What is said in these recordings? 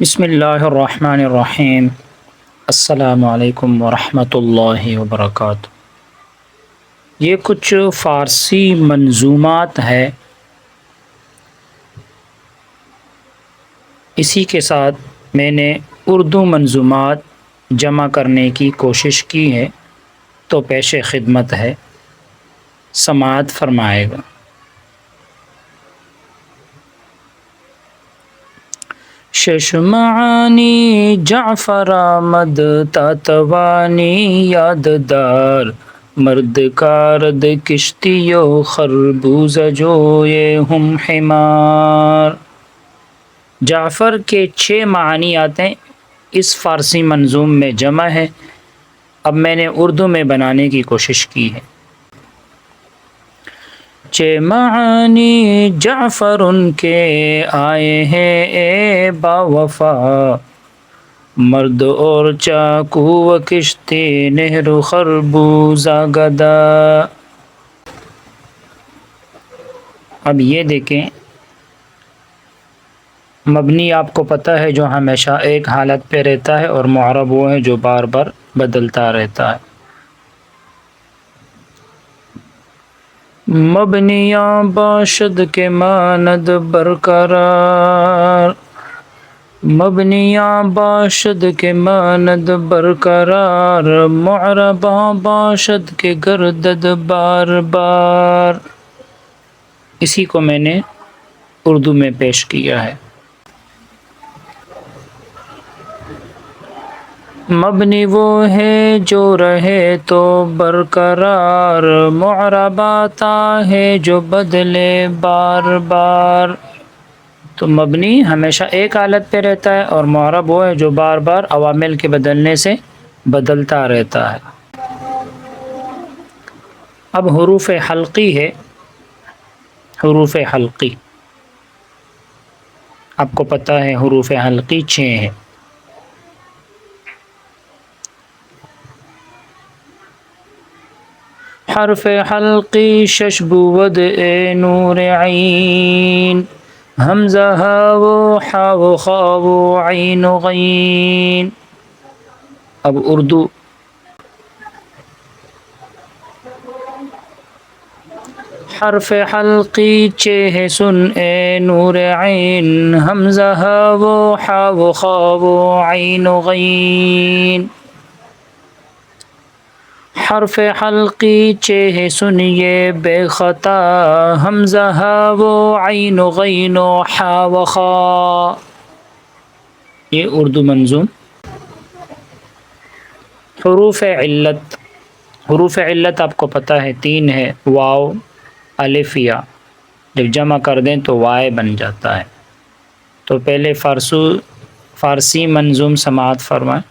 بسم اللہ الرحمن الرحیم۔ السلام علیکم ورحمۃ اللہ وبرکاتہ۔ یہ کچھ فارسی منظومات ہے، اسی کے ساتھ میں نے اردو منظومات جمع کرنے کی کوشش کی ہے، تو پیش خدمت ہے، سماعت فرمائے گا۔ شش معانی جعفر آمد تاتوانی یاددار، مرد کارد کشتی و خربوزہ جوئے ہم حمار۔ جعفر کے 6 معانی آتے ہیں، اس فارسی منظوم میں جمع ہے، اب میں نے اردو میں بنانے کی کوشش کی ہے۔ 6 معانی جعفر ان کے آئے ہیں اے با وفا، مرد اور چاقو و کشتی نہر و خربوزہ گدا۔ اب یہ دیکھیں، مبنی آپ کو پتہ ہے جو ہمیشہ ایک حالت پہ رہتا ہے، اور معرب وہ ہے جو بار بار بدلتا رہتا ہے۔ مبنیاں باشد کے ماند برقرار، مبنیاں باشد کے ماند برقرار، معرباں باشد کے گردد بار بار۔ اسی کو میں نے اردو میں پیش کیا ہے۔ مبنی وہ ہے جو رہے تو برقرار، معرب آتا ہے جو بدلے بار بار۔ تو مبنی ہمیشہ ایک حالت پہ رہتا ہے، اور معرب وہ ہے جو بار بار عوامل کے بدلنے سے بدلتا رہتا ہے۔ اب حروف حلقی ہے، حروف حلقی آپ کو پتہ ہے، حروف حلقی 6 ہیں۔ حرف حلقی 6 بود اے نور عین، حمزہ ہا و حا و خا و عین و غین۔ اب اردو۔ حرف حلقی 6 سن اے نور عین، حمزہ ہا و حا و خا و عین و غین۔ حرف حلقی 6 سنیے بے خطا، حمزہ ہا و عین و غین و حا و خا۔ یہ اردو منظوم۔ حروف علت، حروف علت آپ کو پتہ ہے 3 ہے، واو، الف، یا۔ جب جمع کر دیں تو وائے بن جاتا ہے۔ تو پہلے فارسی منظوم سماعت فرمائیں۔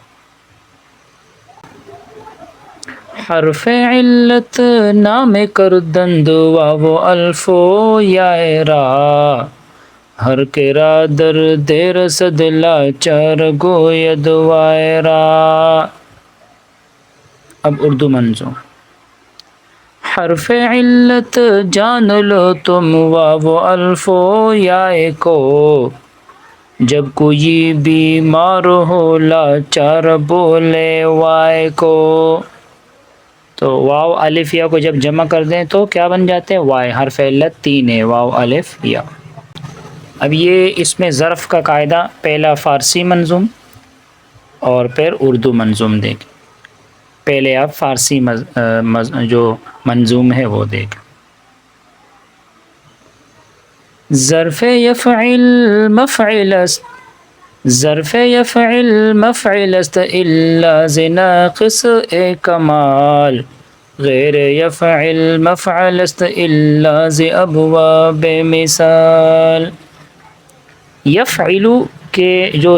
حرف علت نام کردند واو الف و یا را، ہر کے را در دیر صد لاچار گوید وائے را۔ اب اردو منظوم۔ حرف علت جان لو تم واو الف و یا کو، جب کوئی بیمار ہو لاچار بولے وائے کو۔ تو واو الف یا کو جب جمع کر دیں تو کیا بن جاتے ہیں؟ وائے۔ حرف علت 3 ہے، واو الف یا۔ اب یہ اس میں ظرف کا قاعدہ، پہلا فارسی منظوم اور پھر اردو منظوم دیکھیں۔ پہلے آپ فارسی جو منظوم ہے وہ دیکھیں۔ ظرف یفعل مفعل است، ظرف یفعل مفعل است الا ز ناقص اے کمال، غیر یفعل مفعل است الا ز ابواب مثال۔ یفعلو کے جو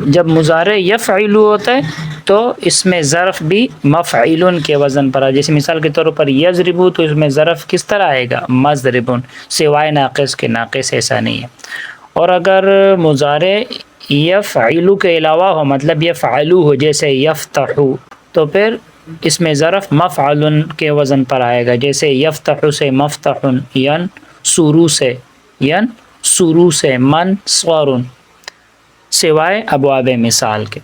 جب مضارع یفعلو ہوتا ہے تو اس میں ظرف بھی مفعلن کے وزن پر ہے۔ جیسے مثال کے طور پر یضربو، تو اس میں ظرف کس طرح آئے گا؟ مضربن، سوائے ناقص کے، ناقص ایسا نہیں ہے۔ اور اگر مضارع یفعلو کے علاوہ ہو، مطلب یفعلو ہو، جیسے یفتحو، تو پھر اس میں ظرف مفعلن کے وزن پر آئے گا، جیسے یفتح سے مفتحن، ینصرو سے ینصرو سے منصورن، سوائے ابواب مثال کے.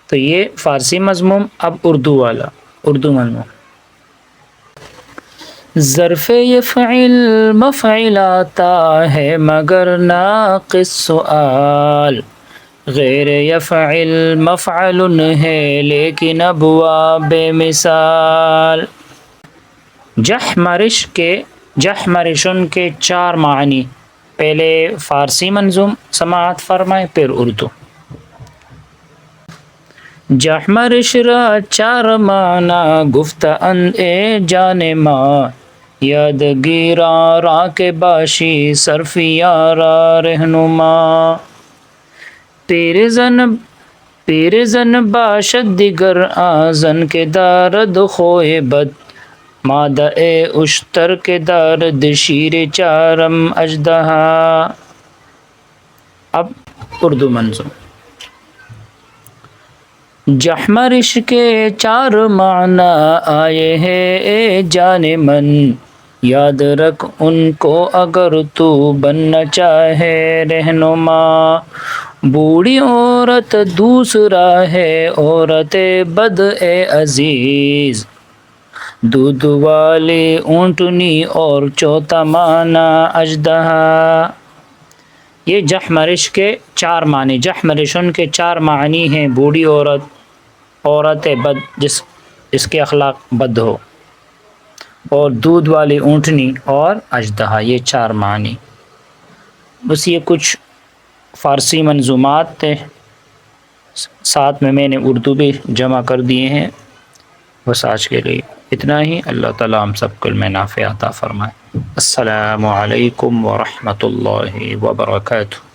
تو یہ فارسی مضموم. اب اردو والا، اردو مضموم. ظرف یفعل مفعل آتا ہے مگر ناقص سؤال، غیر یفعل مفعل ہے لیکن ابواب مثال. جحمرشن کے 4 معنی. پہلے فارسی منظوم سماعت فرمائے، پھر اردو. جحمرش را 4 معنی گفت اے جان ما، یادگیراں را کے باشی صرفیارا رہنما. پیرزن باشد دیگر آزن کے دارد خوئے بد، مادہ اشتر کے دارد شیر 4م اژدہا. اب اردو منظوم. جحمرش کے 4 معنی آئے ہیں اے جان من، یاد رکھ ان کو اگر تو بننا چاہے رہنما. بوڑھی عورت دوسرا ہے عورت بد اے عزیز، دودھ والی اونٹنی اور چوتھا معنی اژدہا. یہ جحمرش کے 4 معنی. جحمرشن کے 4 معنی ہیں بوڑھی عورت، عورت بد جس کے اخلاق بد ہو، اور دودھ والی اونٹنی اور اژدہا. یہ 4 معنی. بس یہ کچھ فارسی منظومات تھے، ساتھ میں نے اردو بھی جمع کر دیے ہیں. بس آج کے لیے اتنا ہی. اللہ تعالیٰ ہم سب کو علم نافع عطا فرمائے. السلام علیکم ورحمۃ اللہ وبرکاتہ.